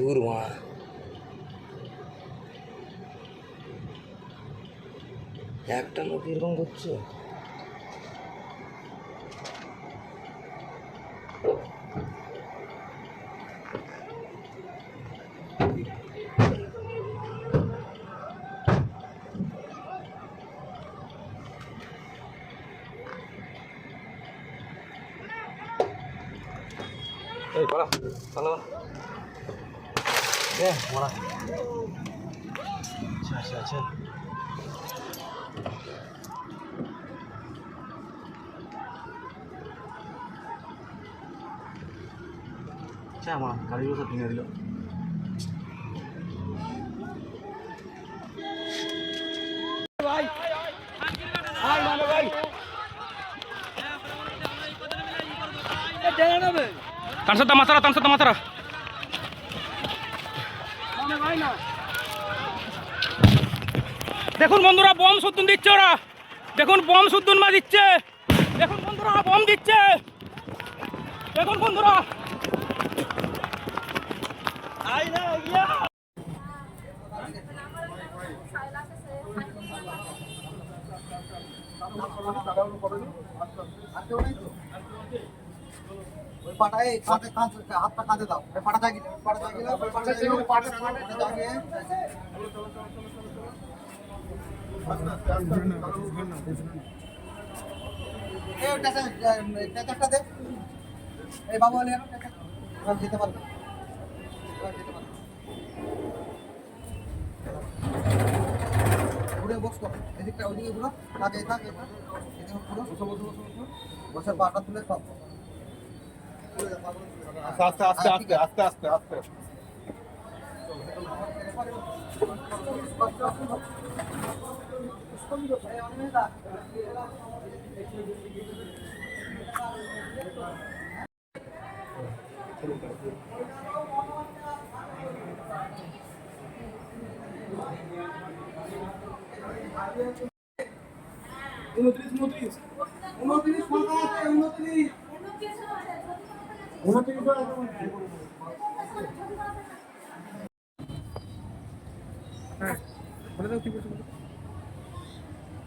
দূর মা, একটা লোক এরকম করছে। এই পড়া ভালো পড়া। আচ্ছা আচ্ছা আচ্ছা, আচ্ছা আমার গাড়িগুলো সব ভেঙে দিল। ভাই ভাই তানসাদা মাথারা দেখুন বন্ধুরা, বম সুদ্দুন দিচ্ছে ওরা। দেখুন বম সুদ্দুন মা দিচ্ছে। দেখুন বন্ধুরা, বম দিচ্ছে। দেখুন বন্ধুরা, পাটায় হাতটা কাঁধে দাও, পাটা জাগিয়ে দে। এই বাবু যেতে পারবে, ঘুরে বসতো এদিকটা, ওইদিকে ঘুরো, কাজে থাক, এদিকে ঘুরো, বসে পাটা তুলে সব আস্তে আস্তে আস্তে আস্তে আস্তে আস্তে।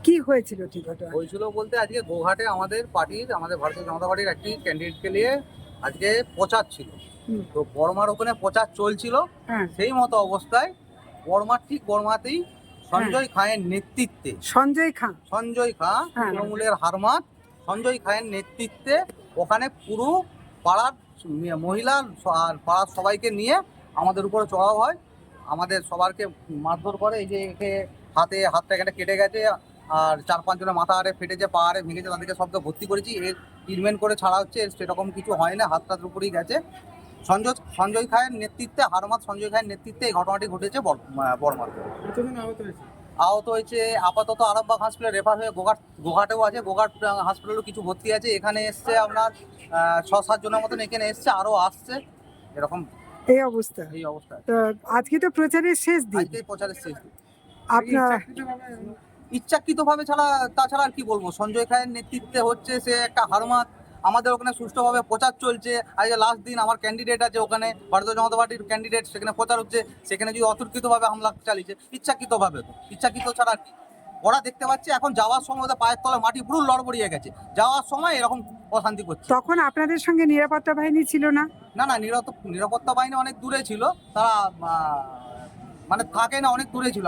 কি হয়েছিল ঠিক ঘটনা? হয়েছিল বলতে আজকে গোঘাটে আমাদের ভারতীয় জনতা পার্টির একটি ক্যান্ডিডেটকে নিয়ে আজকে প্রচার ছিল। তো বর্মার ওখানে প্রচার চলছিল। সেই মতো অবস্থায় বর্মাতেই সঞ্জয় খাঁয়ের নেতৃত্বে, সঞ্জয় খাঁ তৃণমূলের হারমাত সঞ্জয় খাঁয়ের নেতৃত্বে ওখানে পুরো পাড়ার মহিলা আর পাড়ার সবাইকে নিয়ে আমাদের উপরে চড়াও হয়। আমাদের সবারকে মারধর করে। এই যে একে হাতটা এখানে কেটে গেছে, আর 4-5 জনের মাথা আরে ফেটেছে, পা আরে ভেঙেছে, তাদেরকে সবকে ভর্তি করেছি। এর ট্রিটমেন্ট করে ছাড়া হচ্ছে, সেরকম কিছু হয় না, হাতটার উপরেই গেছে। সঞ্জয় খাঁয়ের নেতৃত্বে, হারমাত সঞ্জয় খাঁয়ের নেতৃত্বে এই ঘটনাটি ঘটেছে বর্মাতে। আহত হয়েছে আপাতত আরামবাগ হসপিটালে রেফার হয়ে গোঘাটেও আছে, গোঘাট হসপিটালেও কিছু ভর্তি আছে। এখানে এসছে আপনার 6-7 জনের মতন এখানে এসছে, আরও আসছে। এরকম এই অবস্থা। তো আজকে তো প্রচারের শেষ দিন। আজকে প্রচারের শেষ দিন। আপনার ইচ্ছাকৃতভাবে তাছাড়া আর কি বলবো, সঞ্জয় খাঁয়ের নেতৃত্বে হচ্ছে, সে একটা হারমাত। আমাদের ওখানে সুষ্ঠুভাবে প্রচার চলছে। আজকে লাস্ট দিন, আমার ক্যান্ডিডেট আছে ওখানে, ভারতীয় জনতা পার্টির ক্যান্ডিডেট, সেখানে প্রচার হচ্ছে। সেখানে যদি অতর্কিতভাবে হামলা চালিয়েছে, ইচ্ছাকৃত ছাড়া আর কি। ওরা দেখতে পাচ্ছে এখন যাওয়ার সময় ওদের পায়ের তলায় মাটি পুরো লড়বড়িয়ে গেছে, যাওয়ার সময় এরকম অশান্তি করছে। তখন আপনাদের সঙ্গে নিরাপত্তা বাহিনী ছিল না? না, নিরাপত্তা বাহিনী অনেক দূরে ছিল। তারা মানে থাকে না, অনেক দূরে ছিল।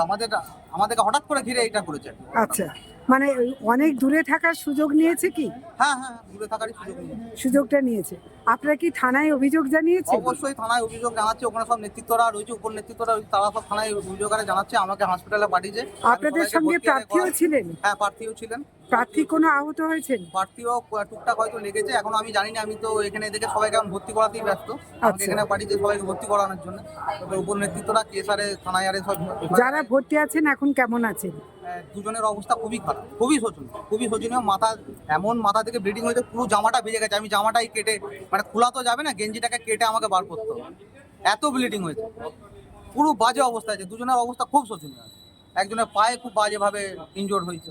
আমাদেরকে হঠাৎ করে ঘিরে এটা করেছে। আচ্ছা, মানে অনেক দূরে থাকার সুযোগ নিয়েছে কি? হ্যাঁ, দূরে থাকারই সুযোগটা নিয়েছে। আপনারা কি থানায় অভিযোগ জানিয়েছেন? অবশ্যই থানায় অভিযোগ জানাচ্ছে। ওখানে সব নেতৃত্বরা রয়েছে, উপর নেতৃত্বরা রয়েছে, তারা সব থানায় অভিযোগ জানাচ্ছে। আমাকে হসপিটালে পাঠিয়েছে। আপনাদের সঙ্গে প্রার্থীও ছিলেন? হ্যাঁ, প্রার্থীও ছিলেন। প্রার্থী কোনো আহত হয়েছেন? প্রার্থীও টুকটাক হয়তো লেগেছে, এখন আমি জানি না। আমি তো এখানে দেখে সবাইকে এখন ভর্তি করাতেই ব্যস্ত। আমাকে এখানে পাঠিয়েছে সবাইকে ভর্তি করানোর জন্য। তবে উপর নেতৃত্বরা কেসারে থানায় আরে সব। যারা ভর্তি আছেন এখন কেমন আছেন? দুজনের অবস্থা খুবই খারাপ, খুবই শোচনীয়। মাথা থেকে ব্লিডিং হয়েছে, পুরো জামাটা ভিজে গেছে। আমি জামাটাই কেটে, মানে খোলা তো যাবে না, গেঞ্জিটাকে কেটে আমাকে বার করতে হবে, এত ব্লিডিং হয়েছে। পুরো বাজে অবস্থা আছে, দুজনের অবস্থা খুব শোচনীয়। একজনের পায়ে খুব বাজেভাবে ইনজোর্ড হয়েছে।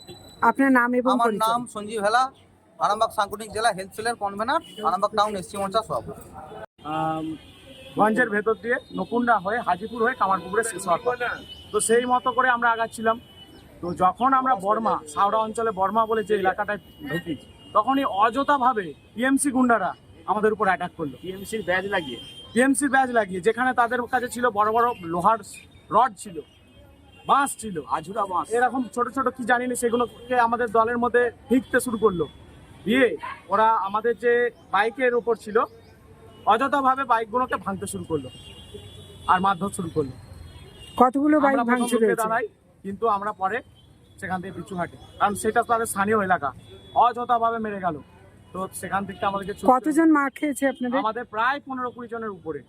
আপনার নাম এবং আমার পরিচয়? নাম সঞ্জীব হেলা, আরামবাগ সাংগঠনিক জেলা হেলথ সেলের কনভেনার, আরামবাগ টাউন এসসি মোর্চা সভাপতি। গঞ্জের ভেতর দিয়ে নকুন্ডা হয়ে হাজিপুর হয়ে কামারপুকুরে শেষ হওয়ার কথা। তো সেই মতো করে আমরা আগাচ্ছিলাম। তো যখন আমরা বর্মা সাউরা অঞ্চলে বর্মা বলে যে এলাকাটায় ঢুকি, তখনই অযথাভাবে টিএমসি গুন্ডারা আমাদের উপর অ্যাটাক করলো। টিএমসির ব্যাজ লাগিয়ে যেখানে তাদের কাছে ছিল বড় বড় লোহার রড ছিল, বাঁশ ছিল, আঝুরা বাঁশ, এরকম ছোট ছোট কি জানি না, সেগুলোকে আমাদের দলের মধ্যে ফিকতে শুরু করলো। দিয়ে ওরা আমাদের যে বাইকের উপর ছিল অযথাভাবে বাইকগুলোকে ভাঙতে শুরু করলো আর মারধর শুরু করলো। কতগুলো বাইক আমরা প্রথম ভাঙচুর রুখে হয়েছে? দাঁড়াই, কিন্তু আমরা পরে সেখান থেকে পিছু হাঁটি, কারণ সেটা তাদের স্থানীয় এলাকা, অযথাভাবে মেরে গেল। তো সেখান থেকে আমাদেরকে কতজন মার খেয়েছে আপনাদের? আমাদের প্রায় 15-20 জনের উপরে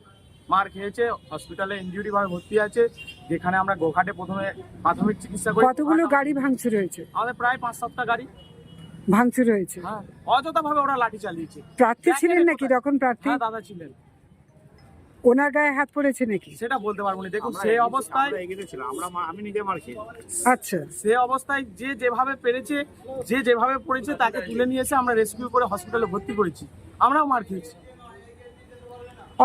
মার খেয়েছে, হসপিটালে ইনজুরি ভাবে ভর্তি আছে, যেখানে আমরা গোঘাটে প্রথমে প্রাথমিক চিকিৎসা করি। কতগুলো গাড়ি ভাঙচুর হয়েছে? আমাদের প্রায় 5-7টা গাড়ি ভাঙচুর হয়েছে। হ্যাঁ, অযথাভাবে ওরা লাঠি চালিয়েছে। প্রার্থী ছিলেন নাকি তখন? প্রার্থী হ্যাঁ, দাদা ছিলেন। ওনার গায়ে হাত পড়েছে নাকি? সেটা বলতে পারবো না। দেখুন সেই অবস্থায় আমি নিজে মার খেয়ে আচ্ছা, সে অবস্থায় যে যেভাবে পেরেছে, যে যেভাবে পড়েছে তাকে তুলে নিয়ে এসে আমরা রেস্কিউ করে হসপিটালে ভর্তি করেছি। আমরাও মার খেয়েছি।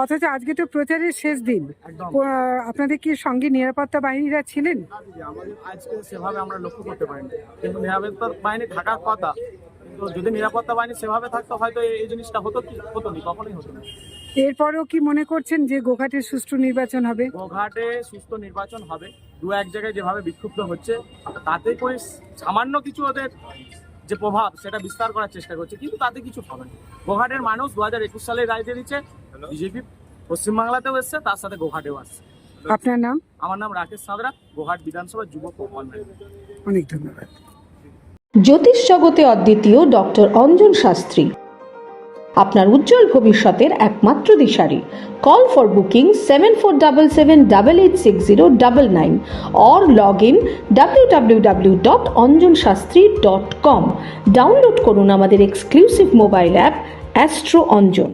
অথচ আজকে তো প্রচারের শেষ দিন। একদম। আপনাদের কি সঙ্গে নিরাপত্তা বাহিনীরা ছিলেন? আমাদের আজকে সেভাবে আমরা লক্ষ্য করতে পারিনি, কিন্তু নিরাপত্তা বাহিনী থাকার কথা। কিন্তু যদি নিরাপত্তা বাহিনী সেভাবে থাকতো হয়তো এই জিনিসটা হতো কি হতো না, কখনোই হতো না। এরপরও কি মনে করছেন যে গোঘাটে সুষ্ঠু নির্বাচন হবে? গোঘাটে সুস্থ নির্বাচন হবে। দু এক জায়গায় যেভাবে বিক্ষুব্ধ হচ্ছে, তাতে করে সামান্য কিছু ওদের যে প্রভাব সেটা বিস্তার করার চেষ্টা করছে, কিন্তু তাতে কিছু হবে না। গোঘাটের মানুষ 2021 সালে রায় দিয়ে দিচ্ছে। বিজেপি পশ্চিমবাংলাতেও এসছে, তার সাথে গোঘাটেও আসছে। আপনার নাম? আমার নাম রাকেশ সাঁতরা, গোঘাট বিধানসভা যুব কনভেনর। অনেক ধন্যবাদ। জ্যোতিষ জগতে অদ্বিতীয় ডক্টর অঞ্জন শাস্ত্রী আপনার উজ্জ্বল ভবিষ্যতের একমাত্র দিশারি। Call for booking 7477886099 or log in www.anjanshastri.com। Download করুন আমাদের exclusive mobile app astro Anjan.